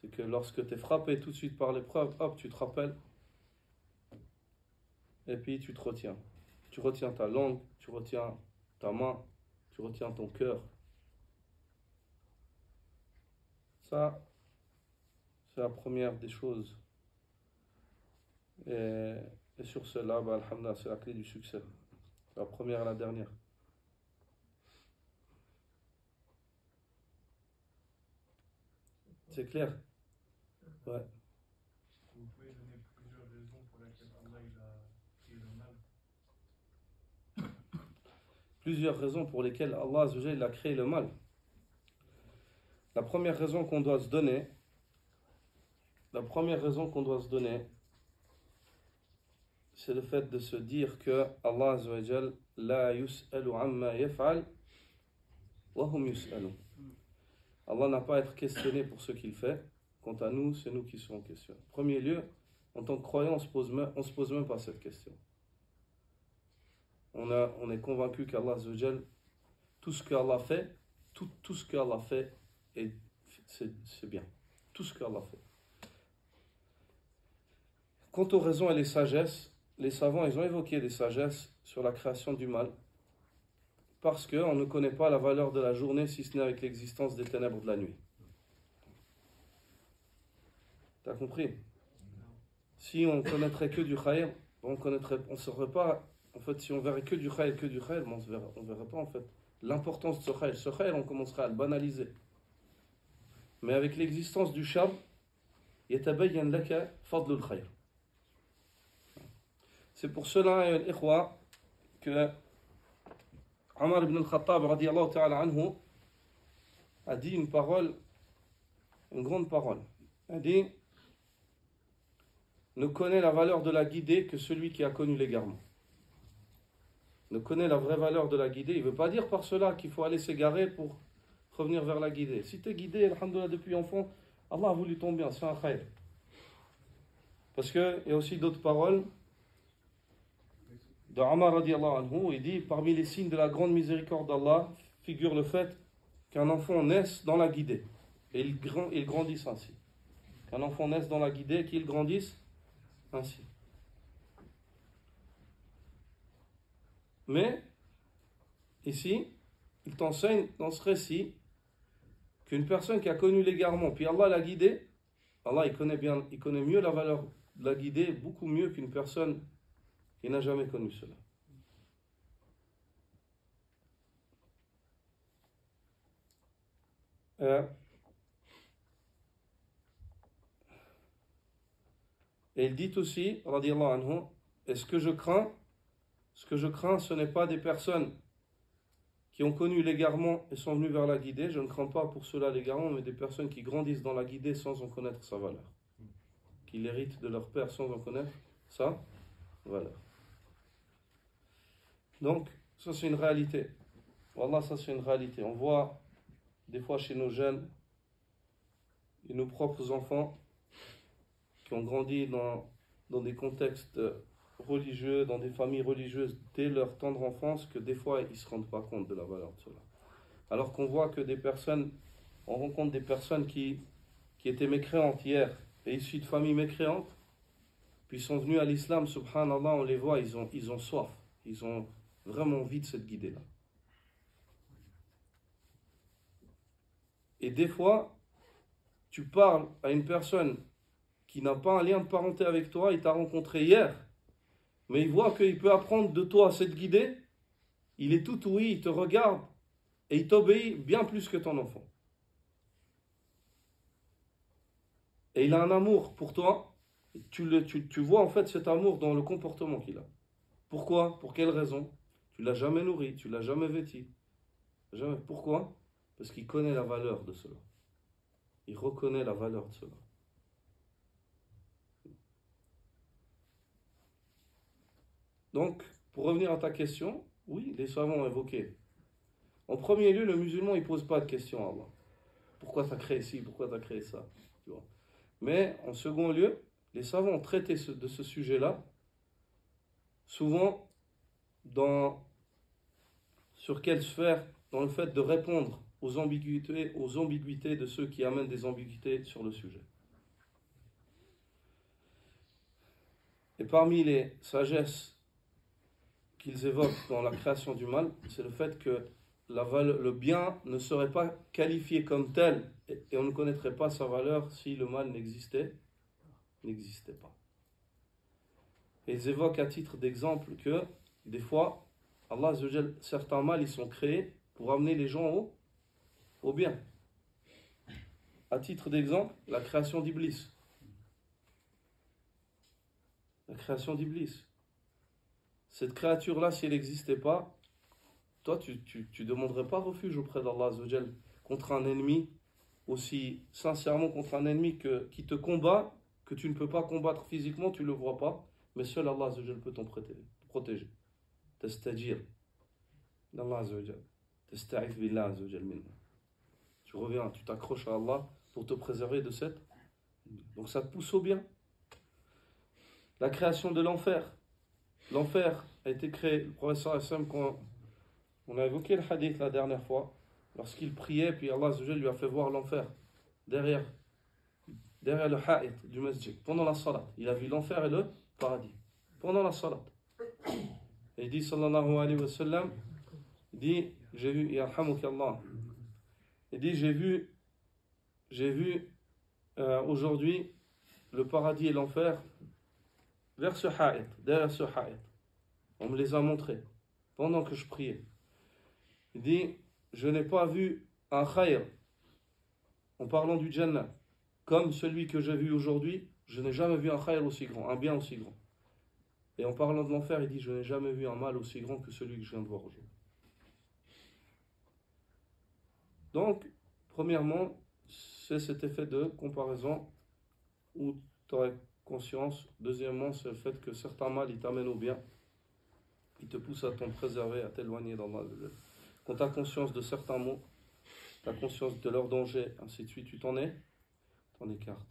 C'est que lorsque tu es frappé tout de suite par l'épreuve, hop, tu te rappelles, et puis tu te retiens. Tu retiens ta langue, tu retiens ta main, tu retiens ton cœur. Ça, c'est la première des choses. Et sur cela, bah, alhamdoulilah, c'est la clé du succès. La première et la dernière. C'est clair? Ouais. Vous pouvez donner plusieurs raisons pour lesquelles Allah il a créé le mal. Plusieurs raisons pour lesquelles Allah Azza wa Jalla, il a créé le mal. La première raison qu'on doit se donner, c'est le fait de se dire que Allah Azza wa Jalla la yus'alu amma yaf'al wa hum yus'alun. Allah n'a pas à être questionné pour ce qu'il fait. Quant à nous, c'est nous qui serons questionnés. En premier lieu, en tant que croyant, on se pose même pas cette question. On est convaincu qu'Allah Azza wa Jalla, tout ce qu'Allah fait, tout ce qu'Allah fait, c'est bien. Tout ce qu'Allah fait. Quant aux raisons et les sagesses, les savants, ils ont évoqué des sagesses sur la création du mal. Parce qu'on ne connaît pas la valeur de la journée si ce n'est avec l'existence des ténèbres de la nuit. T'as compris? Si on connaîtrait que du khayr, on saurait pas, en fait, si on verrait que du khayr, on verrait pas en fait l'importance de ce khayr. Ce khayr, on commencerait à le banaliser. Mais avec l'existence du shar, yatabayyan laka fadlul khayr. C'est pour cela, ikhwa, que Omar ibn al-Khattab radiyallahu ta'ala anhu a dit une parole, une grande parole. Il a dit: ne connaît la valeur de la guidée que celui qui a connu l'égarement. Ne connaît la vraie valeur de la guidée. Il ne veut pas dire par cela qu'il faut aller s'égarer pour revenir vers la guidée. Si tu es guidé, alhamdoulilah, depuis enfant, Allah a voulu ton bien, c'est un khayr. Parce qu'il y a aussi d'autres paroles de Omar radiyallahu anhu. Il dit: parmi les signes de la grande miséricorde d'Allah figure le fait qu'un enfant naisse dans la guidée. Et il grandisse ainsi. Qu'un enfant naisse dans la guidée et qu'il grandisse ainsi. Mais, ici, il t'enseigne dans ce récit qu'une personne qui a connu l'égarement, puis Allah l'a guidé, Allah il connaît mieux la valeur de la guidée, beaucoup mieux qu'une personne qui n'a jamais connu cela. Et il dit aussi, radiyallahu anhu, et ce que je crains, ce n'est pas des personnes qui ont connu l'égarement et sont venues vers la guidée. Je ne crains pas pour cela l'égarement, mais des personnes qui grandissent dans la guidée sans en connaître sa valeur. Qui l'héritent de leur père sans en connaître sa valeur. Donc, ça c'est une réalité. Wallah, ça c'est une réalité. On voit des fois chez nos jeunes et nos propres enfants qui ont grandi dans des contextes religieux, dans des familles religieuses dès leur tendre enfance, que des fois ils ne se rendent pas compte de la valeur de cela. Alors qu'on voit que on rencontre des personnes qui étaient mécréantes hier et issues de familles mécréantes, puis sont venus à l'islam, subhanallah, on les voit, ils ont soif, ils ont vraiment envie de cette guidée-là. Et des fois, tu parles à une personne qui n'a pas un lien de parenté avec toi, il t'a rencontré hier, mais il voit qu'il peut apprendre de toi cette guidée, il est tout ouïe, il te regarde et il t'obéit bien plus que ton enfant. Et il a un amour pour toi, tu vois en fait cet amour dans le comportement qu'il a. Pourquoi? Pour quelle raison? Tu ne l'as jamais nourri, tu ne l'as jamais vêti. Jamais. Pourquoi? Parce qu'il connaît la valeur de cela. Il reconnaît la valeur de cela. Donc, pour revenir à ta question, oui, les savants ont évoqué. En premier lieu, le musulman, il ne pose pas de questions à Allah. Pourquoi tu as créé ci? Pourquoi tu as créé ça? Tu vois. Mais en second lieu, les savants ont traité de ce sujet-là, souvent sur quelle sphère? Dans le fait de répondre aux ambiguïtés de ceux qui amènent des ambiguïtés sur le sujet. Et parmi les sagesses qu'ils évoquent dans la création du mal, c'est le fait que le bien ne serait pas qualifié comme tel et on ne connaîtrait pas sa valeur si le mal n'existait pas. Et ils évoquent à titre d'exemple que des fois, Allah Azza wa Jal, certains mal ils sont créés pour amener les gens au bien. À titre d'exemple, la création d'Iblis. La création d'Iblis. Cette créature-là, si elle n'existait pas, toi, tu demanderais pas refuge auprès d'Allah Azza wa Jal contre un ennemi, aussi sincèrement contre un ennemi qui te combat, que tu ne peux pas combattre physiquement, tu ne le vois pas, mais seul Allah Azza wa Jal peut t'en protéger. Tastajir d'Allah Azza wa Jal. Tasta'ith billah Azza wa Jal minna. Tu reviens, tu t'accroches à Allah pour te préserver de cette. Donc ça te pousse au bien. La création de l'enfer. L'enfer a été créé, le professeur Hassan, quand on a évoqué le hadith la dernière fois, lorsqu'il priait, puis Allah Azza wa Jal lui a fait voir l'enfer derrière le ha'it du masjid, pendant la salat. Il a vu l'enfer et le paradis, pendant la salat. Et il dit, sallallahu alayhi wa sallam, il dit, j'ai vu, yarhamukallah, il dit, j'ai vu aujourd'hui le paradis et l'enfer vers ce ha'it, derrière ce ha'it. On me les a montrés pendant que je priais. Il dit, je n'ai pas vu un khayr, en parlant du Jannah, comme celui que j'ai vu aujourd'hui, je n'ai jamais vu un khayr aussi grand, un bien aussi grand. Et en parlant de l'enfer, il dit, je n'ai jamais vu un mal aussi grand que celui que je viens de voir aujourd'hui. Donc, premièrement, c'est cet effet de comparaison où tu aurais conscience. Deuxièmement, c'est le fait que certains mal, ils t'amènent au bien. Ils te poussent à t'en préserver, à t'éloigner d'Allah. Quand tu as conscience de certains mots, tu as conscience de leur danger, ainsi de suite, tu t'en écartes.